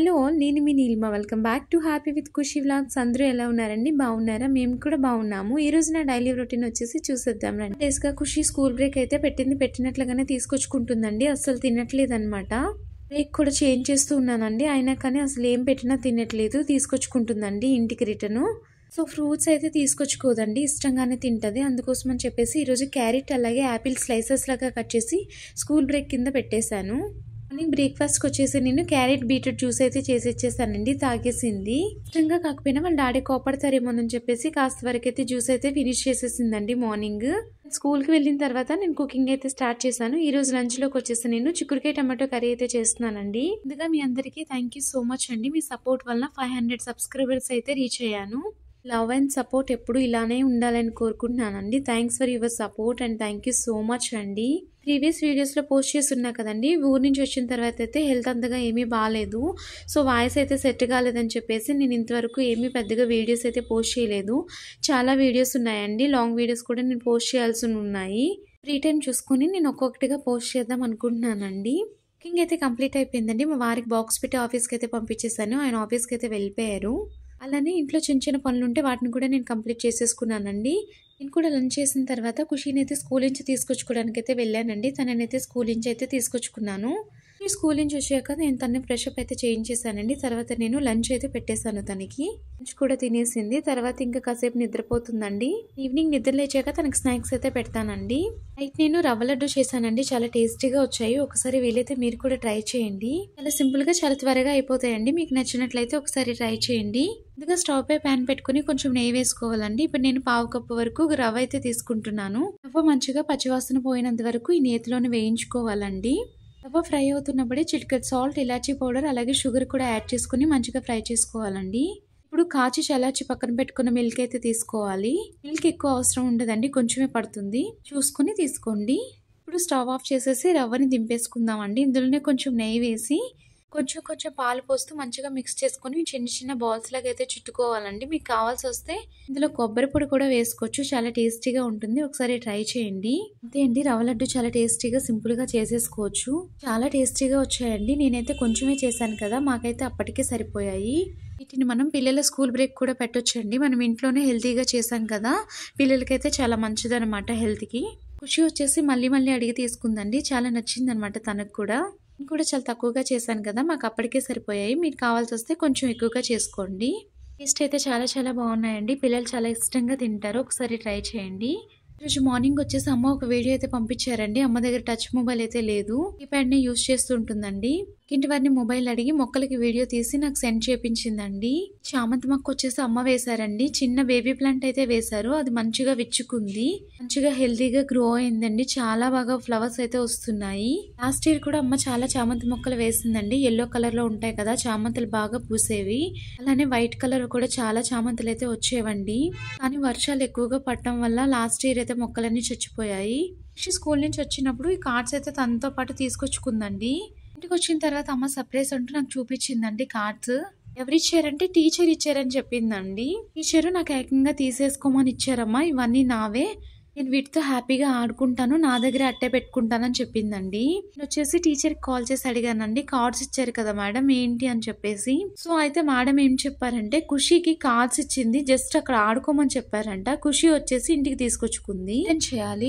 Hello all, నేను మీ Neelima. Welcome back to happy with Khushi vlogs. అందరూ ఎలా ఉన్నారండి? బాగున్నారా? మేము కూడా బాగున్నాము. ఈ రోజు నా డైలీ రొటీన్ వచ్చేసి చూసేద్దాం రండి. డేస్గా ఖుషి స్కూల్ బ్రేక్ అయితే పెట్టినట్లుగానే తీసుకొచ్చుకుంటుందండి. అస్సలు తినట్లేదు అనమాట. బ్రేక్ కూడా చేంజ్ చేస్తూ ఉన్నానండి, అయినా కానీ అసలు ఏం పెట్టినా తినట్లేదు. తీసుకొచ్చుకుంటుందండి ఇంటికి రిటర్ను. సో ఫ్రూట్స్ అయితే తీసుకొచ్చుకోదండి, ఇష్టంగానే తింటది. అందుకోసం అని చెప్పేసి ఈరోజు క్యారెట్ అలాగే యాపిల్ స్లైసెస్ లాగా కట్ చేసి స్కూల్ బ్రేక్ కింద పెట్టేశాను. మార్నింగ్ బ్రేక్ఫాస్ట్కి వచ్చేసి నేను క్యారెట్ బీట్రూట్ జ్యూస్ అయితే చేసి ఇచ్చేసానండి. తాగేసింది. ఇష్టంగా కాకపోయినా వాళ్ళ డాడీ కోపడతారేమోనని చెప్పేసి కాస్త వరకు అయితే జ్యూస్ అయితే ఫినిష్ చేసేసిందండి. మార్నింగ్ స్కూల్కి వెళ్ళిన తర్వాత నేను కుకింగ్ అయితే స్టార్ట్ చేశాను. ఈ రోజు లంచ్లోకి వచ్చేసి నేను చిక్కుడుకాయ టమాటో కర్రీ అయితే చేస్తున్నానండి. ముందుగా మీ అందరికీ థ్యాంక్ యూ సో మచ్ అండి. మీ సపోర్ట్ వల్ల 500 సబ్స్క్రైబర్స్ అయితే రీచ్ అయ్యాను. లవ్ అండ్ సపోర్ట్ ఎప్పుడు ఇలానే ఉండాలని కోరుకుంటున్నానండి. Thanks for your support and thank you so much అండి. ప్రీవియస్ వీడియోస్లో పోస్ట్ చేస్తున్నా కదండి, ఊరు నుంచి వచ్చిన తర్వాత అయితే హెల్త్ అంతగా ఏమీ బాగాలేదు. సో వాయిస్ అయితే సెట్ కాలేదని చెప్పేసి నేను ఇంతవరకు ఏమీ పెద్దగా వీడియోస్ అయితే పోస్ట్ చేయలేదు. చాలా వీడియోస్ ఉన్నాయండి, లాంగ్ వీడియోస్ కూడా నేను పోస్ట్ చేయాల్సి ఉన్నాయి. ఫ్రీ టైం చూసుకుని నేను ఒక్కొక్కటిగా పోస్ట్ చేద్దాం అనుకుంటున్నానండి. కుకింగ్ అయితే కంప్లీట్ అయిపోయిందండి. మా వారికి బాక్స్ పెట్టి ఆఫీస్కి అయితే పంపించేశాను. ఆయన ఆఫీస్కి అయితే వెళ్ళిపోయారు. అలానే ఇంట్లో చిన్న చిన్న పనులు ఉంటే వాటిని కూడా నేను కంప్లీట్ చేసేసుకున్నానండి. నేను కూడా లంచ్ చేసిన తర్వాత ఖుషిని అయితే స్కూల్ నుంచి తీసుకొచ్చుకోవడానికి అయితే వెళ్ళానండి. తననైతే స్కూల్ నుంచి అయితే తీసుకొచ్చుకున్నాను. ఈ స్కూల్ నుంచి వచ్చాక నేను తనని ఫ్రెష్ అప్ అయితే చేయించేసానండి. తర్వాత నేను లంచ్ అయితే పెట్టేశాను. తనకి లంచ్ కూడా తినేసింది. తర్వాత ఇంకా కాసేపు నిద్రపోతుందండి. ఈవినింగ్ నిద్ర లేచాక తనకి స్నాక్స్ అయితే పెడతానండి. అయితే నేను రవ్వ లడ్డు చేశానండి. చాలా టేస్టీగా వచ్చాయి. ఒకసారి వీలైతే మీరు కూడా ట్రై చేయండి. చాలా సింపుల్ గా చాలా త్వరగా అయిపోతాయండి. మీకు నచ్చినట్లయితే ఒకసారి ట్రై చేయండి. ముందుగా స్టవ్ పై ప్యాన్ పెట్టుకుని కొంచెం నెయ్యి వేసుకోవాలండి. ఇప్పుడు నేను పావు కప్పు వరకు రవ్వ అయితే తీసుకుంటున్నాను. రవ్వ మంచిగా పచ్చివాసన పోయినంత వరకు ఈ నేతిలోనే వేయించుకోవాలండి. రవ్వ ఫ్రై అవుతున్నప్పుడే చిటికెడు సాల్ట్, ఇలాచీ పౌడర్ అలాగే షుగర్ కూడా యాడ్ చేసుకుని మంచిగా ఫ్రై చేసుకోవాలండి. ఇప్పుడు కాచి చల్లార్చి పక్కన పెట్టుకున్న మిల్క్ అయితే తీసుకోవాలి. మిల్క్ ఎక్కువ అవసరం ఉండదండి, కొంచెమే పడుతుంది, చూసుకుని తీసుకోండి. ఇప్పుడు స్టవ్ ఆఫ్ చేసేసి రవ్వని దింపేసుకుందామండి. ఇందులోనే కొంచెం నెయ్యి వేసి కొంచెం పాలు పోస్తూ మంచిగా మిక్స్ చేసుకుని చిన్న చిన్న బాల్స్ లాగా అయితే చుట్టుకోవాలండి. మీకు కావాల్సి వస్తే ఇందులో కొబ్బరి పొడి కూడా వేసుకోవచ్చు. చాలా టేస్టీగా ఉంటుంది. ఒకసారి ట్రై చేయండి. అంతే అండి, రవ్వ లడ్డు చాలా టేస్టీగా సింపుల్ గా చేసేసుకోవచ్చు. చాలా టేస్టీగా వచ్చాయండి. నేనైతే కొంచెమే చేశాను కదా, మాకైతే అప్పటికే సరిపోయాయి. వీటిని మనం పిల్లల స్కూల్ బ్రేక్ కూడా పెట్టొచ్చండి. మనం ఇంట్లోనే హెల్తీగా చేసాం కదా, పిల్లలకైతే చాలా మంచిదన్నమాట హెల్త్కి. ఖుషి వచ్చేసి మళ్ళీ అడిగి తీసుకుందండి. చాలా నచ్చిందనమాట తనకు కూడా. నేను కూడా చాలా తక్కువగా చేశాను కదా, మాకు అప్పటికే సరిపోయాయి. మీకు కావాల్సి వస్తే కొంచెం ఎక్కువగా చేసుకోండి. టేస్ట్ అయితే చాలా బాగున్నాయండి. పిల్లలు చాలా ఇష్టంగా తింటారు. ఒకసారి ట్రై చేయండి. ఈరోజు మార్నింగ్ వచ్చేసి అమ్మ ఒక వీడియో అయితే పంపించారండి. అమ్మ దగ్గర టచ్ మొబైల్ అయితే లేదు, కీప్యాడ్ని యూజ్ చేస్తుంటుందండి. ఇంటి వారిని మొబైల్ అడిగి మొక్కలకి వీడియో తీసి నాకు సెండ్ చేపించిందండి. చామంతి మొక్క వచ్చేసి అమ్మ వేశారండి. చిన్న బేబీ ప్లాంట్ అయితే వేశారు. అది మంచిగా విచ్చుకుంది, మంచిగా హెల్తీగా గ్రో అయిందండి. చాలా బాగా ఫ్లవర్స్ అయితే వస్తున్నాయి. లాస్ట్ ఇయర్ కూడా అమ్మ చాలా చామంతి మొక్కలు వేసిందండి. ఎల్లో కలర్ లో ఉంటాయి కదా చామంతులు, బాగా పూసేవి. అలానే వైట్ కలర్ కూడా చాలా చామంతులు అయితే వచ్చేవండి. కానీ వర్షాలు ఎక్కువగా పడటం వల్ల లాస్ట్ ఇయర్ అయితే మొక్కలన్నీ చచ్చిపోయాయి. స్కూల్ నుంచి వచ్చినప్పుడు ఈ కార్డ్స్ అయితే తనతో పాటు తీసుకొచ్చుకుందండి. ఇంటికి వచ్చిన తర్వాత అమ్మ సర్ప్రైజ్ అంటూ నాకు చూపించిందండి కార్డ్స్. ఎవరిచ్చారంటే టీచర్ ఇచ్చారని చెప్పిందండి. టీచరు నాకు ఏకంగా తీసేసుకోమని ఇచ్చారమ్మా, ఇవన్నీ నావే, నేను వీటితో హ్యాపీగా ఆడుకుంటాను, నా దగ్గర అట్టే పెట్టుకుంటానని చెప్పిందండి. నేను వచ్చేసి టీచర్కి కాల్ చేసి అడిగానండి, కార్డ్స్ ఇచ్చారు కదా మేడం ఏంటి అని చెప్పేసి. సో అయితే మేడం ఏం చెప్పారంటే ఖుషికి కార్డ్స్ ఇచ్చింది, జస్ట్ అక్కడ ఆడుకోమని చెప్పారంట. ఖుషి వచ్చేసి ఇంటికి తీసుకొచ్చుకుంది. ఏం చేయాలి?